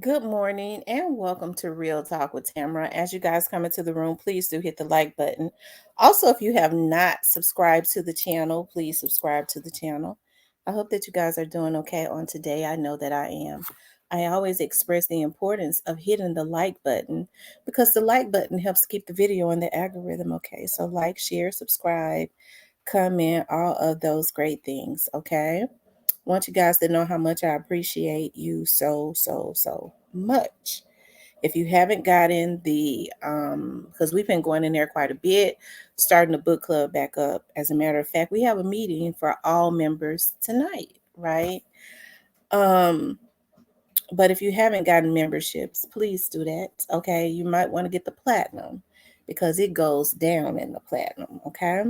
Good morning and welcome to Real Talk with Tamara. As you guys come into the room, please do hit the like button. Also, if you have not subscribed to the channel, please subscribe to the channel. I hope that you guys are doing okay on today. I know that I am. I always express the importance of hitting the like button because the like button helps keep the video in the algorithm. Okay, so like, share, subscribe, comment, all of those great things. Okay. Want you guys to know how much I appreciate you so much. If you haven't gotten the because we've been going in there quite a bit, starting the book club back up. As a matter of fact, we have a meeting for all members tonight, right? Um, but if you haven't gotten memberships, please do that. Okay. You might want to get the platinum because it goes down in the platinum. Okay.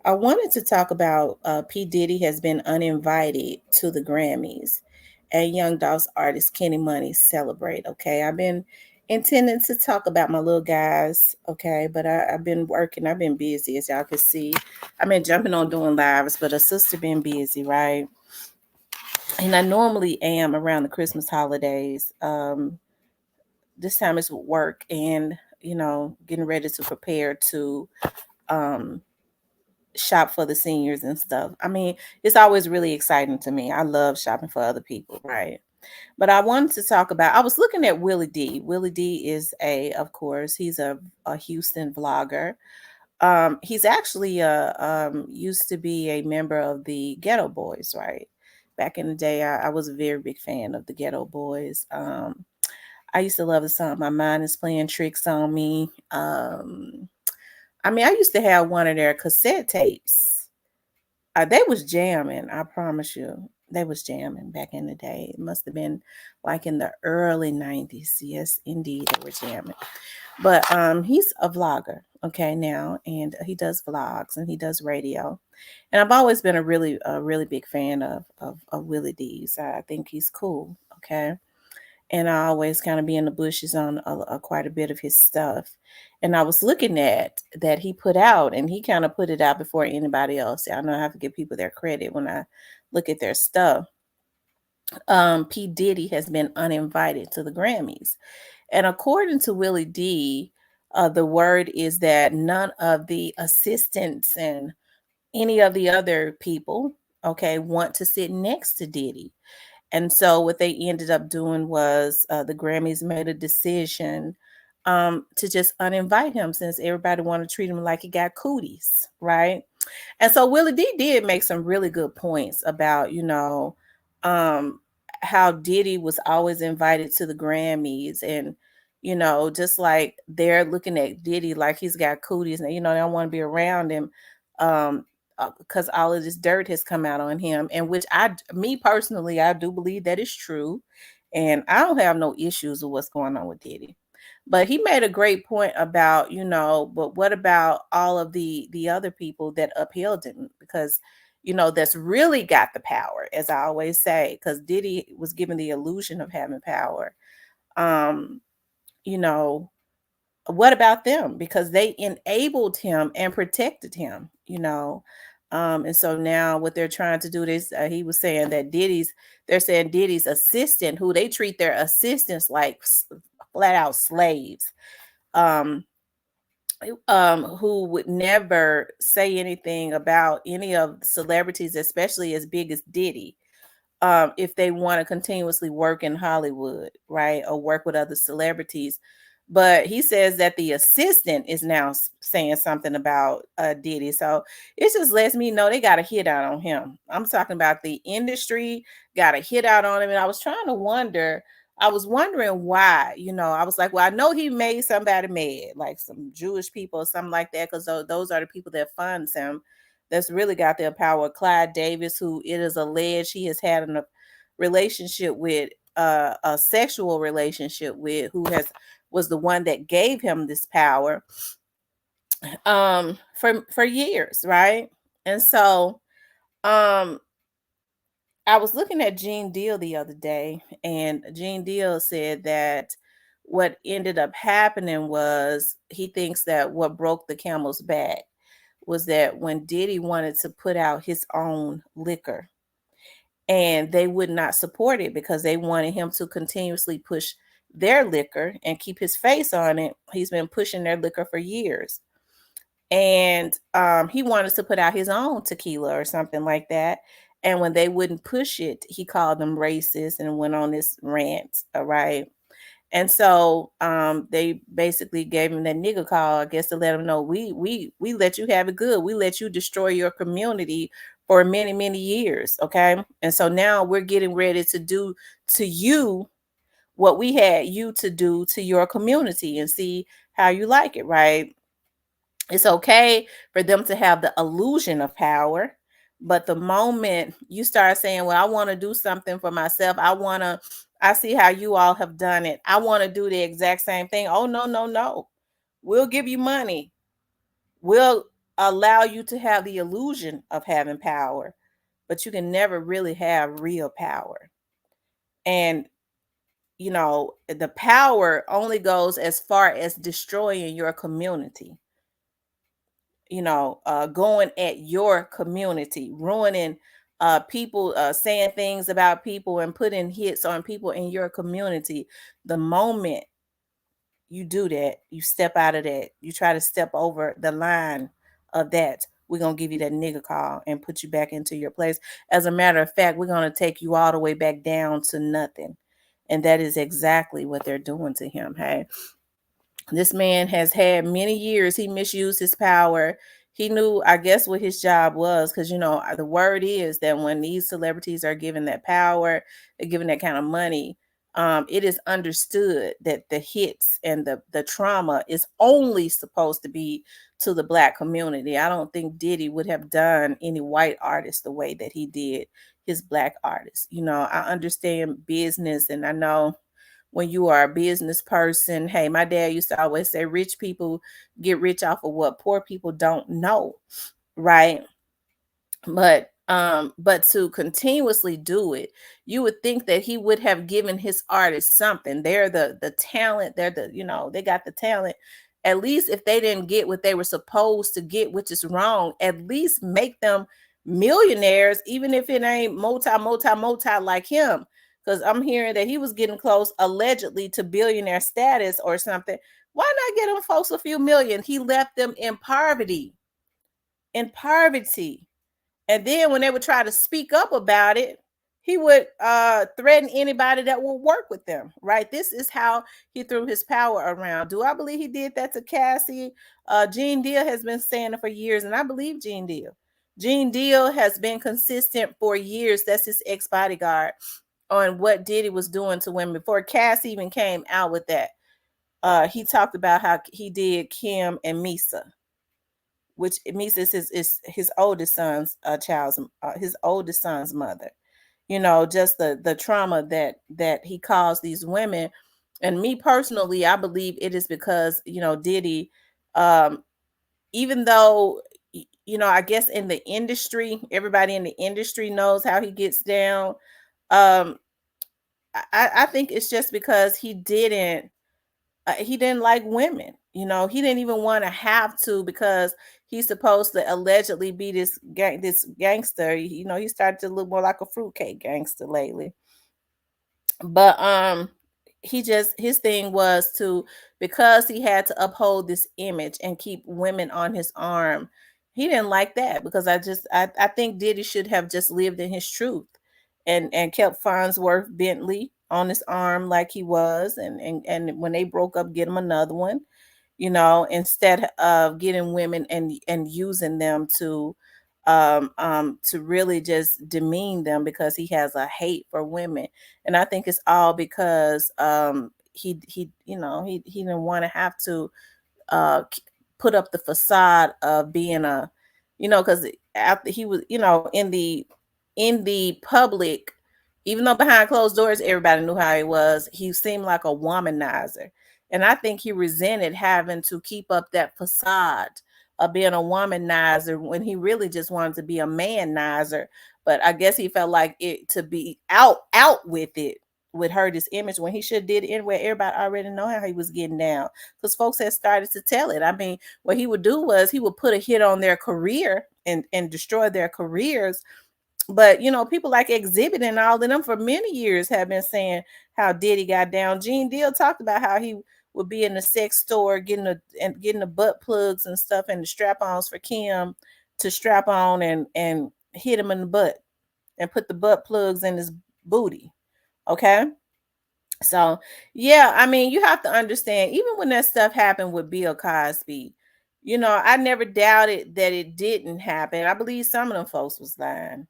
I wanted to talk about P. Diddy has been uninvited to the Grammys and Young Dolph's artist Kenny Money celebrate. Okay, I've been intending to talk about my little guys. Okay, but I've been working. I've been busy, as y'all can see. I've been jumping on doing lives, but a sister been busy, right? And I normally am around the Christmas holidays. This time it's work and getting ready to prepare to um shop for the seniors and stuff. I mean, it's always really exciting to me. I love shopping for other people, right? But I wanted to talk about I was looking at Willie D. Willie D is of course, he's a Houston vlogger. He's actually used to be a member of the Ghetto Boys, right? Back in the day, I was a very big fan of the Ghetto Boys. I used to love the song My Mind is Playing Tricks on Me. I mean, I used to have one of their cassette tapes. They was jamming, I promise you. They was jamming back in the day. It must have been like in the early 90s. Yes, indeed, they were jamming. But he's a vlogger, okay, now, and he does vlogs and he does radio. And I've always been a really big fan of Willie D's. I think he's cool, okay? And I always kind of be in the bushes on quite a bit of his stuff. And I was looking at that he put out, and he kind of put it out before anybody else. I know I have to give people their credit when I look at their stuff. P. Diddy has been uninvited to the Grammys. And according to Willie D, the word is that none of the assistants and any of the other people, okay, want to sit next to Diddy. And so what they ended up doing was the Grammys made a decision to just uninvite him since everybody wanted to treat him like he got cooties, right? And so Willie D did make some really good points about, um, how Diddy was always invited to the Grammys and, just like they're looking at Diddy like he's got cooties and, they don't want to be around him. Um, because all of this dirt has come out on him, and which me personally, I do believe that is true, and I don't have no issues with what's going on with Diddy. But he made a great point about, but what about all of the other people that upheld him? Because, that's really got the power, as I always say, because Diddy was given the illusion of having power. Um, you know, what about them? Because they enabled him and protected him, and so now what they're trying to do is he was saying that they're saying Diddy's assistant, who they treat their assistants like flat out slaves, um, who would never say anything about any of the celebrities, especially as big as Diddy, if they want to continuously work in Hollywood, right, or work with other celebrities. But he says that the assistant is now saying something about Diddy. So it just lets me know they got a hit out on him. I'm talking about the industry got a hit out on him. And I was wondering why, I was like, well, I know he made somebody mad, like some Jewish people or something like that, because those are the people that funds him that's really got their power. Clyde Davis, who it is alleged he has had a relationship with, a sexual relationship with, who was the one that gave him this power for years, right? And so um I was looking at Gene Deal the other day, and Gene Deal said that what ended up happening was he thinks that what broke the camel's back was that when Diddy wanted to put out his own liquor, and they would not support it because they wanted him to continuously push their liquor and keep his face on it. He's been pushing their liquor for years. And he wanted to put out his own tequila or something like that. And when they wouldn't push it, he called them racist and went on this rant. All right. And so they basically gave him that nigga call, I guess, to let him know we let you have it good. We let you destroy your community for many, many years. Okay. And so now we're getting ready to do to you what we had you to do to your community and see how you like it, right? It's okay for them to have the illusion of power, but the moment you start saying, well, I want to do something for myself, I see how you all have done it, I want to do the exact same thing. Oh, no, no, no. We'll give you money. We'll allow you to have the illusion of having power, but you can never really have real power. And the power only goes as far as destroying your community, going at your community, ruining people, saying things about people and putting hits on people in your community. The moment you do that, you step out of that, you try to step over the line of that, we're going to give you that nigga call and put you back into your place. As a matter of fact, we're going to take you all the way back down to nothing. And that is exactly what they're doing to him. Hey, this man has had many years. He misused his power. He knew, I guess, what his job was, because the word is that when these celebrities are given that power, they're given that kind of money. It is understood that the hits and the trauma is only supposed to be to the Black community. I don't think Diddy would have done any white artists the way that he did his Black artists. I understand business, and I know when you are a business person. Hey, my dad used to always say rich people get rich off of what poor people don't know, right? But to continuously do it, you would think that he would have given his artists something. They're the talent, they got the talent. At least if they didn't get what they were supposed to get, which is wrong, at least make them millionaires, even if it ain't multi like him. Because I'm hearing that he was getting close allegedly to billionaire status or something. Why not get them folks a few million? He left them in poverty. In poverty. And then when they would try to speak up about it, he would threaten anybody that will work with them, right? This is how he threw his power around. Do I believe he did that to Cassie? Gene Deal has been saying it for years, and I believe Gene Deal. Gene Deal has been consistent for years. That's his ex-bodyguard on what Diddy was doing to women. Before Cassie even came out with that, he talked about how he did Kim and Misa, which Misa is his oldest son's his oldest son's mother. Just the trauma that he caused these women. And me personally, I believe it is because Diddy, um, even though I guess in the industry, everybody in the industry knows how he gets down. Um, I think it's just because he didn't like women. He didn't even want to have to, because he's supposed to allegedly be this gangster. He started to look more like a fruitcake gangster lately. But his thing was to, because he had to uphold this image and keep women on his arm. He didn't like that, because I think Diddy should have just lived in his truth and kept Farnsworth Bentley on his arm like he was, and when they broke up, get him another one, instead of getting women and using them to really just demean them, because he has a hate for women. And I think it's all because he didn't want to have to put up the facade of being because after he was, in the public, even though behind closed doors everybody knew how he was, he seemed like a womanizer. And I think he resented having to keep up that facade of being a womanizer when he really just wanted to be a manizer. But I guess he felt like it to be out with it would hurt his image, when he should have did it anyway. Everybody already know how he was getting down, because folks had started to tell it. I mean, what he would do was he would put a hit on their career and destroy their careers, But people like Exhibit and all of them for many years have been saying how Diddy got down. Gene Deal talked about how he would be in the sex store getting the butt plugs and stuff and the strap-ons for Kim to strap on and hit him in the butt and put the butt plugs in his booty. Okay. So, yeah, I mean, you have to understand, even when that stuff happened with Bill Cosby, I never doubted that it didn't happen. I believe some of them folks was lying.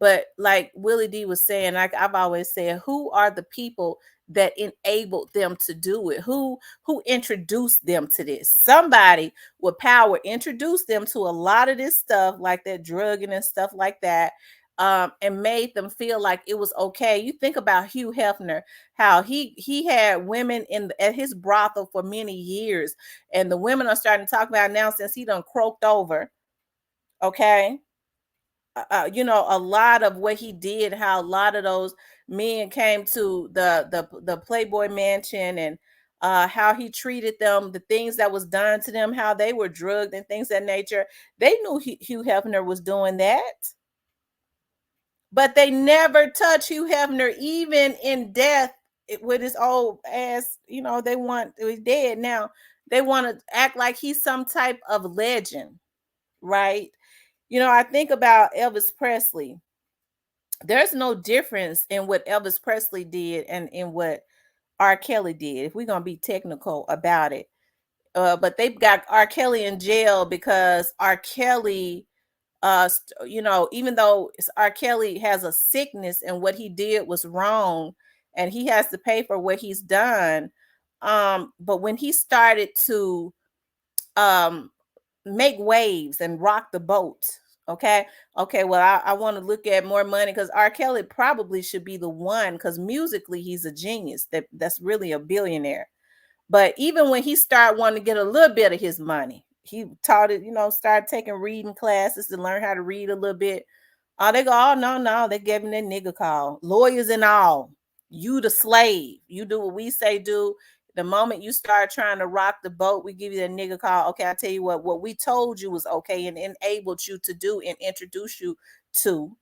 But like Willie D was saying, like I've always said, who are the people that enabled them to do it? Who introduced them to this? Somebody with power introduced them to a lot of this stuff, like that drugging and stuff like that, and made them feel like it was okay. You think about Hugh Hefner, how he had women at his brothel for many years, and the women are starting to talk about now since he done croaked over. Okay, a lot of what he did, how a lot of those men came to the Playboy Mansion, and how he treated them, the things that was done to them, how they were drugged and things of that nature. They knew Hugh Hefner was doing that, but they never touched Hugh Hefner, even in death, with his old ass. They want he's dead now. They want to act like he's some type of legend, right? I think about Elvis Presley. There's no difference in what Elvis Presley did and in what R. Kelly did, if we're gonna be technical about it. But they've got R. Kelly in jail because R. Kelly, even though R. Kelly has a sickness and what he did was wrong, and he has to pay for what he's done. But when he started to um make waves and rock the boat. Okay. Okay. Well, I want to look at more money because R. Kelly probably should be the one, because musically he's a genius. That's really a billionaire. But even when he started wanting to get a little bit of his money, he taught it, started taking reading classes to learn how to read a little bit. They go, oh no, no, they gave him that nigga call. Lawyers and all. You the slave. You do what we say do. The moment you start trying to rock the boat, we give you the nigga call. Okay, I tell you what we told you was okay and enabled you to do and introduce you to,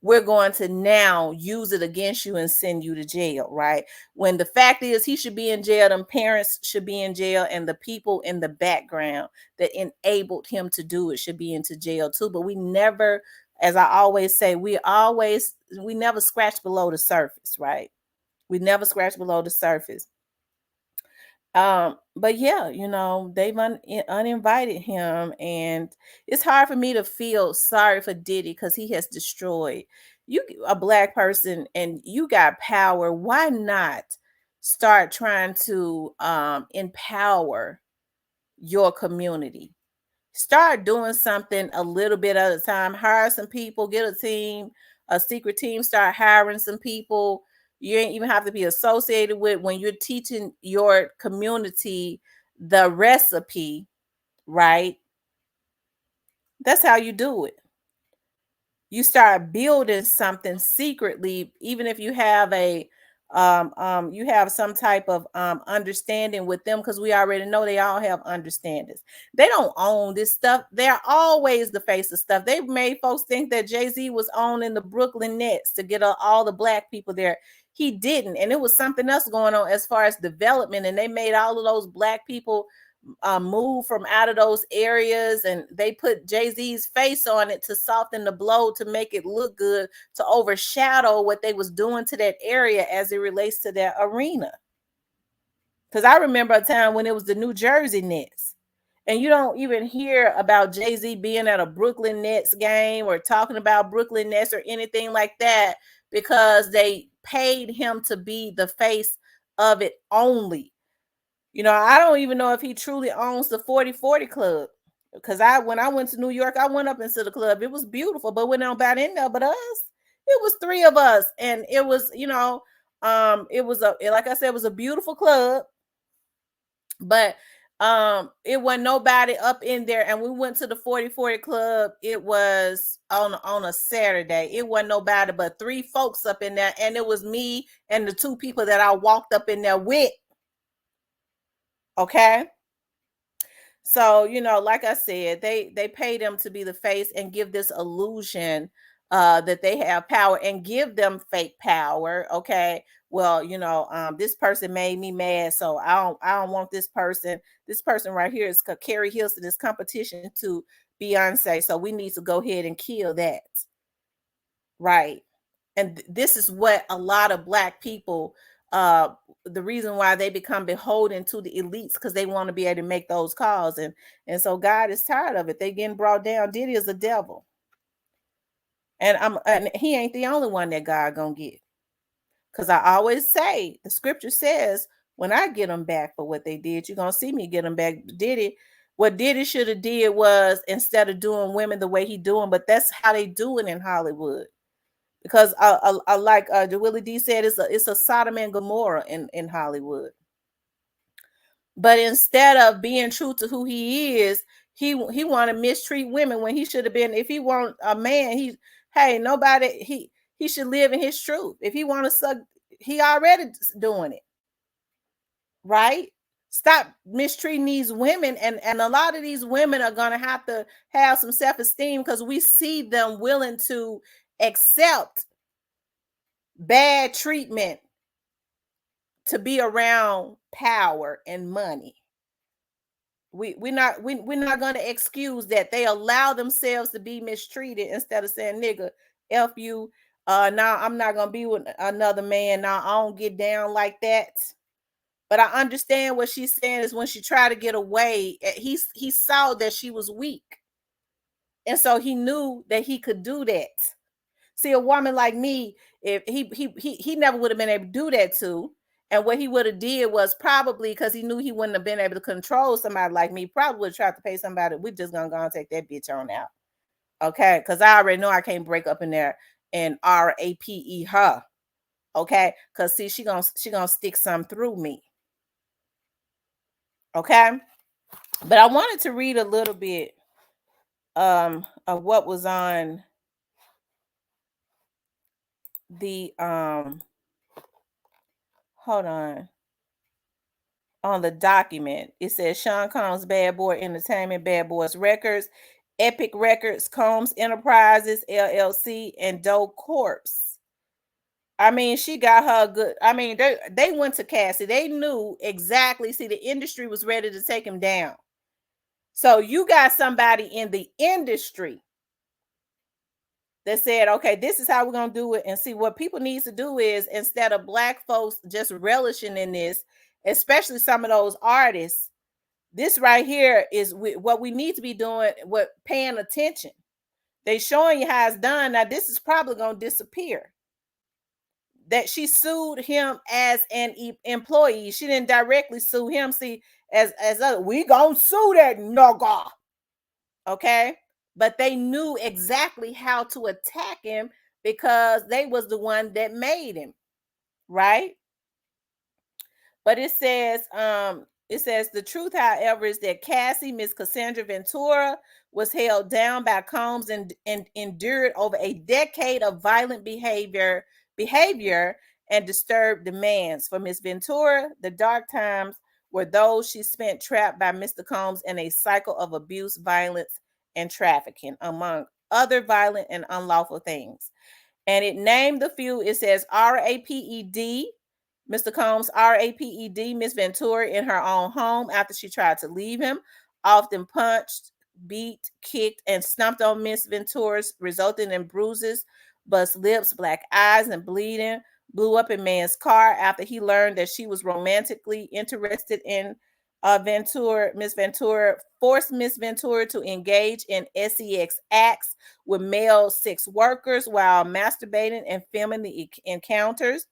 we're going to now use it against you and send you to jail, right? When the fact is he should be in jail, them parents should be in jail, and the people in the background that enabled him to do it should be into jail too. But we never, as I always say, we never scratch below the surface, right? We never scratch below the surface. But yeah, they've uninvited him, and it's hard for me to feel sorry for Diddy because he has destroyed you, a black person, and you got power. Why not start trying to empower your community? Start doing something a little bit at a time. Hire some people, get a team, a secret team, start hiring some people you ain't even have to be associated with when you're teaching your community the recipe, right? That's how you do it. You start building something secretly, even if you have you have some type of understanding with them, because we already know they all have understandings. They don't own this stuff. They're always the face of stuff. They've made folks think that Jay-Z was owning the Brooklyn Nets to get all the black people there. He didn't, and it was something else going on as far as development, and they made all of those black people move from out of those areas, and they put Jay-Z's face on it to soften the blow, to make it look good, to overshadow what they was doing to that area as it relates to that arena. Because I remember a time when it was the New Jersey Nets, and you don't even hear about Jay-Z being at a Brooklyn Nets game or talking about Brooklyn Nets or anything like that, because they paid him to be the face of it only. I don't even know if he truly owns the 4040 club. Because when I went to New York, I went up into the club. It was beautiful, but when nobody in there but us. It was three of us. And it was, it was like I said, it was a beautiful club, but it wasn't nobody up in there. And we went to the 4040 club. It was on a Saturday. It wasn't nobody but three folks up in there, and it was me and the two people that I walked up in there with. Okay. So, like I said, they pay them to be the face and give this illusion that they have power and give them fake power. Okay, well, this person made me mad, so I don't want this person. This person right here is Carrie Hilson, is competition to Beyonce, so we need to go ahead and kill that. Right. And this is what a lot of black people, uh the reason why they become beholden to the elites, because they want to be able to make those calls, and so God is tired of it. They getting brought down. Diddy is a devil, and he ain't the only one that God gonna get. Because I always say, the scripture says, when I get them back for what they did, you're gonna see me get them back. Diddy, what Diddy should have did was, instead of doing women the way he doing, but that's how they do it in Hollywood. Because like Willie D said, it's a Sodom and Gomorrah in Hollywood. But instead of being true to who he is, he want to mistreat women when he should have been. If he want a man, he should live in his truth. If he want to suck, he already doing it, right? Stop mistreating these women, and a lot of these women are gonna have to have some self-esteem, because we see them willing to accept bad treatment to be around power and money. We're not going to excuse that. They allow themselves to be mistreated instead of saying, nigga, F you. Now I'm not gonna be with another man. Now I don't get down like that. But I understand what she's saying is, when she tried to get away, he saw that she was weak. And so he knew that he could do that. See, a woman like me, if he never would have been able to do that to. And what he would have did was, probably because he knew he wouldn't have been able to control somebody like me, probably would have tried to pay somebody. We're just gonna go and take that bitch on out. Okay. Because I already know I can't break up in there and RAPE her. Okay. Because see, she gonna stick some through me. Okay. But I wanted to read a little bit of what was on the hold on the document. It says Sean Combs, Bad Boy Entertainment, Bad Boys Records, Epic Records, Combs Enterprises, LLC, and Doe Corps. I mean, she got her good. I mean, they went to Cassie. They knew exactly. See, the industry was ready to take him down. So you got somebody in the industry that said, okay, this is how we're going to do it. And see, what people need to do is, instead of black folks just relishing in this, especially some of those artists, this right here is what we need to be doing, what paying attention. They showing you how it's done. Now, this is probably going to disappear. That she sued him as an employee. She didn't directly sue him. See, as we gonna sue that nigga. Okay. But they knew exactly how to attack him, because they was the one that made him, right? But it says the truth, however, is that Cassie, Miss Cassandra Ventura, was held down by Combs and endured over a decade of violent behavior and disturbed demands. For Miss Ventura, the dark times were those she spent trapped by Mr. Combs in a cycle of abuse, violence, and trafficking, among other violent and unlawful things. And it named the few. It says RAPED, Mr. Combs, RAPED, Miss Ventura, in her own home after she tried to leave him, often punched, beat, kicked, and stomped on Miss Ventura's, resulting in bruises, bust lips, black eyes, and bleeding. Blew up a man's car after he learned that she was romantically interested in Ventura. Miss Ventura forced Miss Ventura to engage in sex acts with male sex workers while masturbating and filming the encounters.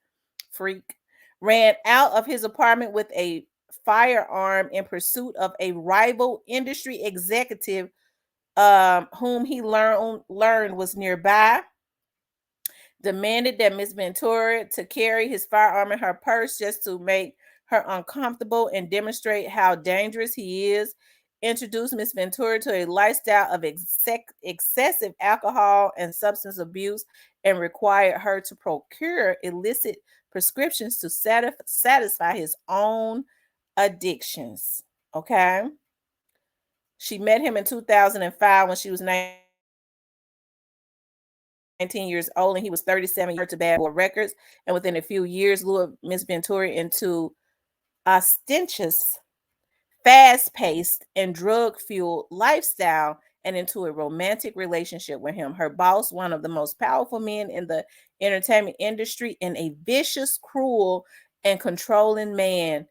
Freak. Ran out of his apartment with a firearm in pursuit of a rival industry executive, whom he learned was nearby. Demanded that Miss Ventura to carry his firearm in her purse just to make her uncomfortable and demonstrate how dangerous he is. Introduced Miss Ventura to a lifestyle of excessive alcohol and substance abuse, and required her to procure illicit prescriptions to satisfy his own addictions. Okay. She met him in 2005 when she was 19. 19 years old, and he was 37 years to Bad Boy Records. And within a few years, lured Miss Ventura into ostentatious, fast-paced, and drug-fueled lifestyle and into a romantic relationship with him. Her boss, one of the most powerful men in the entertainment industry, and a vicious, cruel, and controlling man,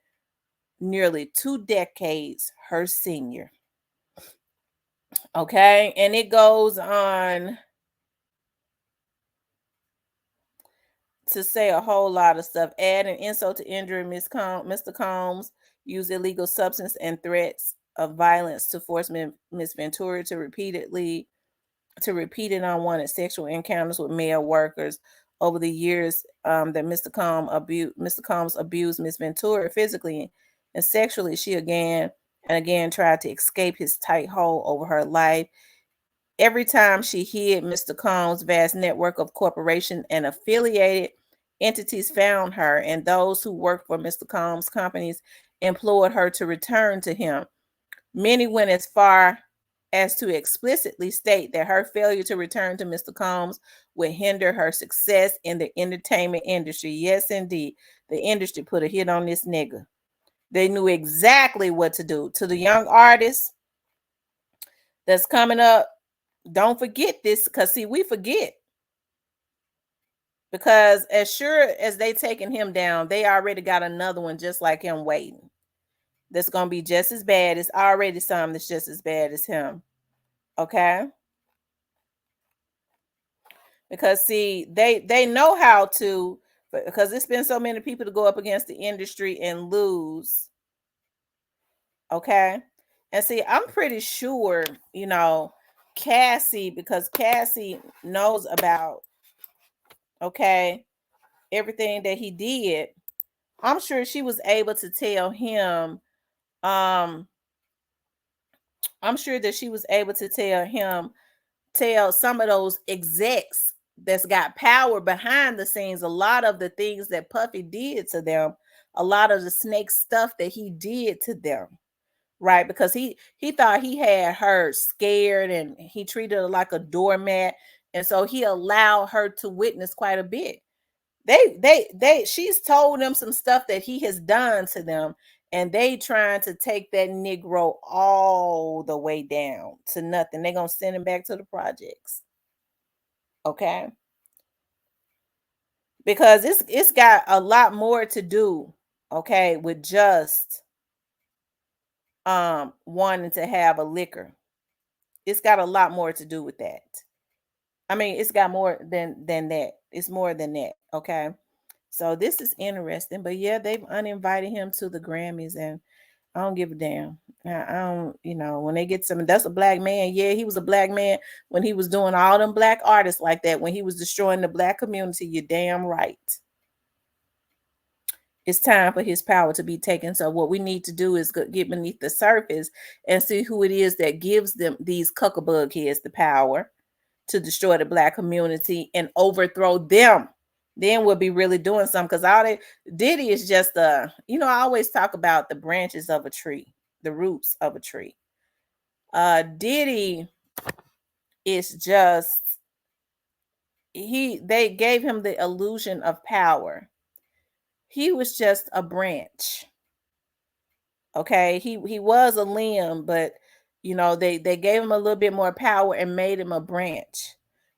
nearly 2 decades her senior. Okay, and it goes on to say a whole lot of stuff. Add an insult to injury, Mr. Combs used illegal substance and threats of violence to force Miss Ventura to repeat unwanted sexual encounters with male workers. Over the years that Mr. Combs abused Miss Ventura physically and sexually, she again and again tried to escape his tight hold over her life. Every time she hid, Mr. Combs' vast network of corporation and affiliated entities found her, and those who worked for Mr. Combs' companies implored her to return to him. Many went as far as to explicitly state that her failure to return to Mr. Combs would hinder her success in the entertainment industry. Yes, indeed. The industry put a hit on this nigga. They knew exactly what to do. To the young artists that's coming up, don't forget this, because see, we forget. Because as sure as they taking him down, they already got another one just like him waiting. That's gonna be just as bad. It's already some that's just as bad as him. Okay. Because see, they know how to, because it's been so many people to go up against the industry and lose. Okay. And see, I'm pretty sure, Cassie, because Cassie knows about, okay, everything that he did. I'm sure she was able to tell him, um, I'm sure that she was able to tell some of those execs that's got power behind the scenes, a lot of the things that Puffy did to them, a lot of the snake stuff that he did to them, right? Because he thought he had her scared and he treated her like a doormat, and so he allowed her to witness quite a bit. She's told them some stuff that he has done to them, and they trying to take that Negro all the way down to nothing. They're gonna send him back to the projects. Okay. Because it's got a lot more to do, okay, with just wanting to have a liquor. It's got a lot more to do with that. I mean, it's got more than that. It's more than that, okay? So this is interesting, but yeah, they've uninvited him to the Grammys, and I don't give a damn. I don't, when they get some, that's a black man. Yeah, he was a black man when he was doing all them black artists like that, when he was destroying the black community. You're damn right. It's time for his power to be taken. So what we need to do is get beneath the surface and see who it is that gives them, these cuckabug heads, the power to destroy the black community and overthrow them. Then we'll be really doing something, because all they Diddy is just I always talk about the branches of a tree, the roots of a tree. Diddy is just they gave him the illusion of power. He was just a branch. Okay, he was a limb, but they gave him a little bit more power and made him a branch.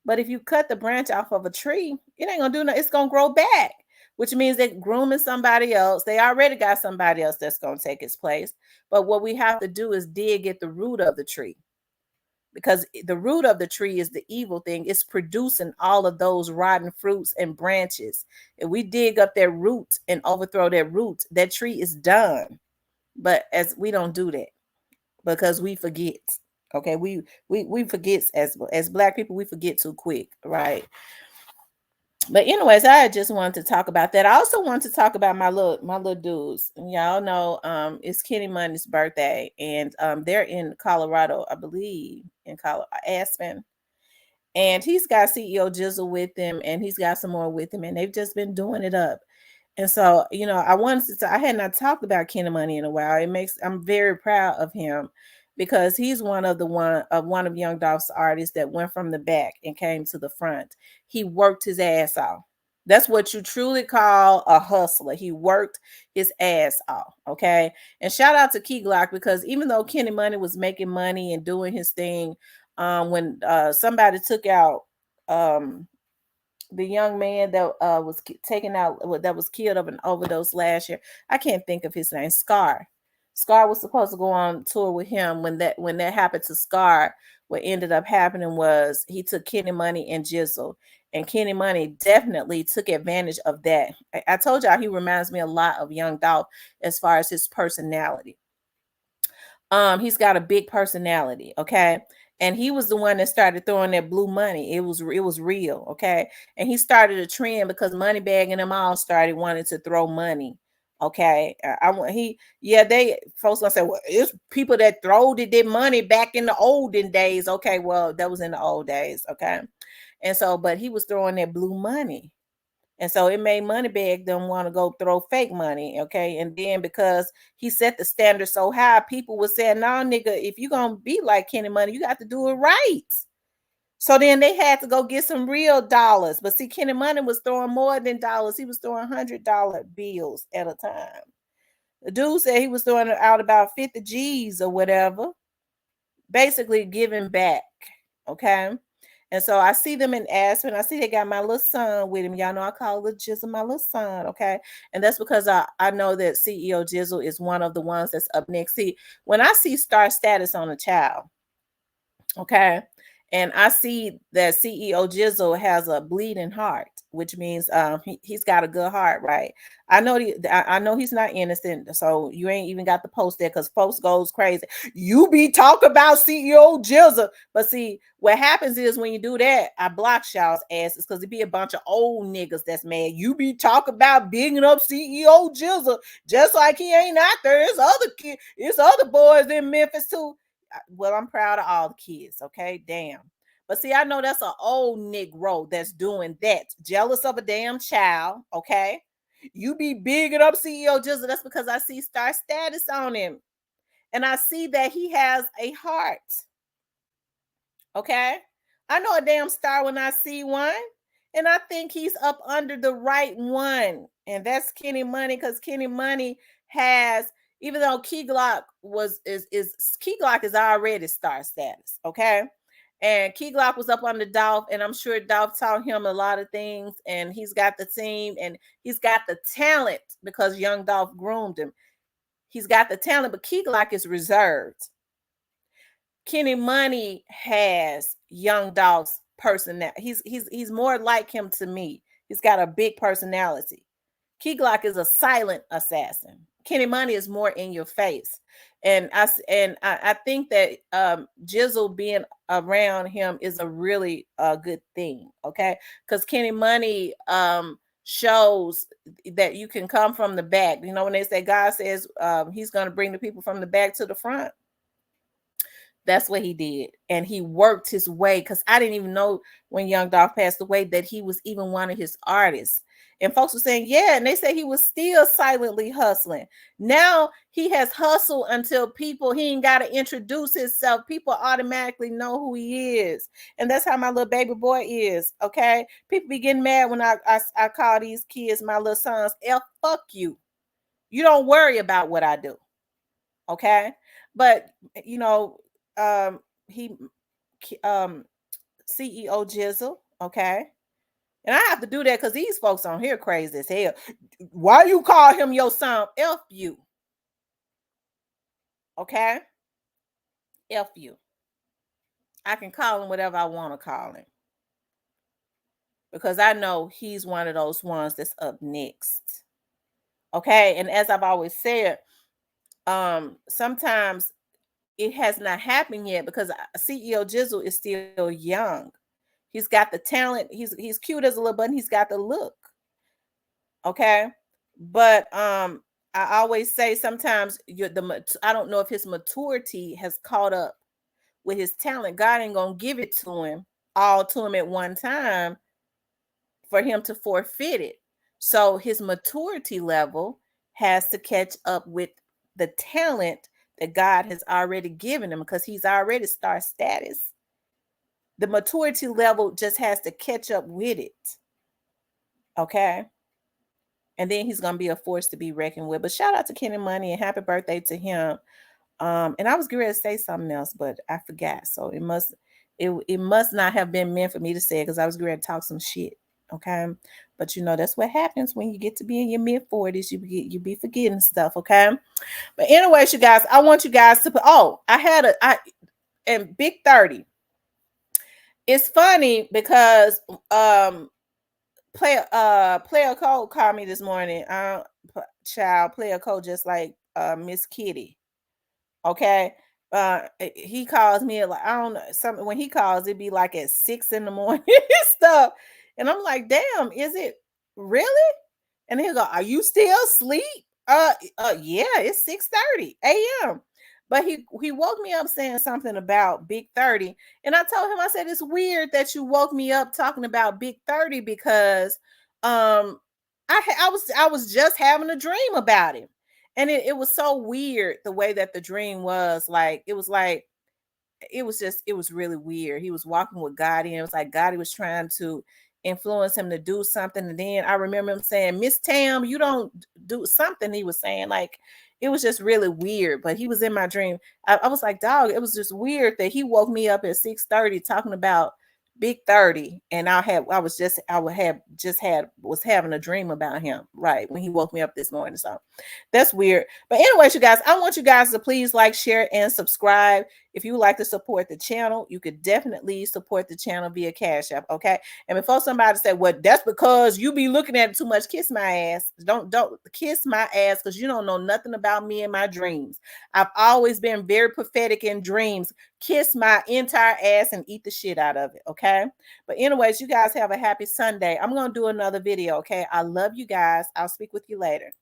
But if you cut the branch off of a tree, it ain't gonna do nothing. It's gonna grow back, which means they're grooming somebody else. They already got somebody else that's gonna take its place. But what we have to do is dig at the root of the tree, because the root of the tree is the evil thing. It's producing all of those rotten fruits and branches. If we dig up that root and overthrow that root, that tree is done. But as we don't do that, because we forget. Okay, we forget, as black people, we forget too quick, right? But anyways, I just wanted to talk about that. I also want to talk about my little dudes. Y'all know it's Kenny Money's birthday, and they're in Colorado, I believe, in Colorado, Aspen. And he's got CEO Jizzle with him, and he's got some more with him, and they've just been doing it up. And so, I wanted to I had not talked about Kenny Money in a while. I'm very proud of him, because he's one of Young Dolph's artists that went from the back and came to the front. He worked his ass off. That's what you truly call a hustler. He worked his ass off. Okay. And shout out to Key Glock, because even though Kenny Money was making money and doing his thing, when somebody took out the young man that was taken out, that was killed of an overdose last year. I can't think of his name. Scar was supposed to go on tour with him. When that happened to Scar, what ended up happening was he took Kenny Money and Jizzle, and Kenny Money definitely took advantage of that. I told y'all he reminds me a lot of Young Dolph as far as his personality. He's got a big personality, okay? And he was the one that started throwing that blue money. It was real, okay? And he started a trend because Moneybagg and them all started wanting to throw money. Okay. I want he yeah, they folks gonna say, well, it's people that throwed their money back in the olden days. Okay, well, that was in the old days, okay. And so, but he was throwing that blue money. And so it made Moneybagg them want to go throw fake money. Okay. And then because he set the standard so high, people were saying, no, nigga, if you're going to be like Kenny Money, you got to do it right. So then they had to go get some real dollars. But see, Kenny Money was throwing more than dollars. He was throwing $100 bills at a time. The dude said he was throwing out about 50 G's or whatever, basically giving back. Okay. And so I see them in Aspen. I see they got my little son with him. Y'all know I call little Jizzle my little son, okay? And that's because I know that CEO Jizzle is one of the ones that's up next. See, when I see star status on a child, okay, and I see that CEO Jizzle has a bleeding heart, which means he's got a good heart, right? I know he's not innocent, so you ain't even got the post there because folks goes crazy. You be talking about CEO Jizzle, but see what happens is when you do that, I block y'all's asses because it be a bunch of old niggas that's mad. You be talking about bigging up CEO Jizzle just like he ain't out there. It's other boys in Memphis too. Well, I'm proud of all the kids, okay? Damn. But see, I know that's an old Negro that's doing that, jealous of a damn child, okay? You be bigging up CEO Jizzle. That's because I see star status on him. And I see that he has a heart, okay? I know a damn star when I see one. And I think he's up under the right one. And that's Kenny Money, because Kenny Money has, even though Key Glock Key Glock is already star status, okay? And Key Glock was up under Dolph, and I'm sure Dolph taught him a lot of things, and he's got the team and he's got the talent because Young Dolph groomed him. He's got the talent, but Key Glock is reserved. Kenny Money has Young Dolph's personality. He's more like him to me. He's got a big personality. Key Glock is a silent assassin. Kenny Money is more in your face. And I think that Jizzle being around him is a really good thing, okay? Because Kenny Money shows that you can come from the back. You know, when they say God says he's going to bring the people from the back to the front. That's what he did. And he worked his way, because I didn't even know when Young Dolph passed away that he was even one of his artists. And folks were saying, yeah, and they say he was still silently hustling. Now he has hustled until he ain't got to introduce himself. People automatically know who he is. And that's how my little baby boy is, okay? People be getting mad when I call these kids my little sons. Fuck you. You don't worry about what I do, okay? But, you know, he CEO Jizzle, okay? And I have to do that because these folks on here crazy as hell. Why you call him your son? F you. Okay? F you. I can call him whatever I want to call him, because I know he's one of those ones that's up next. Okay? And as I've always said, sometimes it has not happened yet because CEO Jizzle is still young. He's got the talent. He's cute as a little button. He's got the look. Okay. But I always say sometimes I don't know if his maturity has caught up with his talent. God ain't gonna give it to him all to him at one time for him to forfeit it. So his maturity level has to catch up with the talent that God has already given him because he's already star status. The maturity level just has to catch up with it. Okay. And then he's gonna be a force to be reckoned with. But shout out to Kenny Money and happy birthday to him. And I was going to say something else, but I forgot. So it must not have been meant for me to say it because I was going to talk some shit. Okay. But you know, that's what happens when you get to be in your mid-40s. You be forgetting stuff. Okay. But anyways, you guys, I want you guys to put and Big 30. It's funny because player code called me this morning. Child player code just like Miss Kitty. Okay. He calls me like I don't know something when he calls it'd be like at 6 in the morning and stuff. And I'm like, damn, is it really? And he'll go, are you still asleep? Yeah, it's 6:30 a.m. But he woke me up saying something about Big 30. And I told him, I said, it's weird that you woke me up talking about Big 30 because I was just having a dream about him. And it was so weird the way that the dream was. Like it was really weird. He was walking with Gotti, and it was like Gotti was trying to influence him to do something. And then I remember him saying, Miss Tam, you don't do something. He was saying, like, it was just really weird. But he was in my dream. I was like, dog, it was just weird that he woke me up at 6:30 talking about Big 30, and was having a dream about him right when he woke me up this morning. So that's weird. But anyways, you guys, I want you guys to please like, share, and subscribe. If you would like to support the channel, you could definitely support the channel via Cash App. Okay. And before somebody say, well, that's because you be looking at it too much, kiss my ass. Don't kiss my ass because you don't know nothing about me and my dreams. I've always been very prophetic in dreams. Kiss my entire ass and eat the shit out of it. Okay. But anyways, you guys have a happy Sunday. I'm going to do another video. Okay. I love you guys. I'll speak with you later.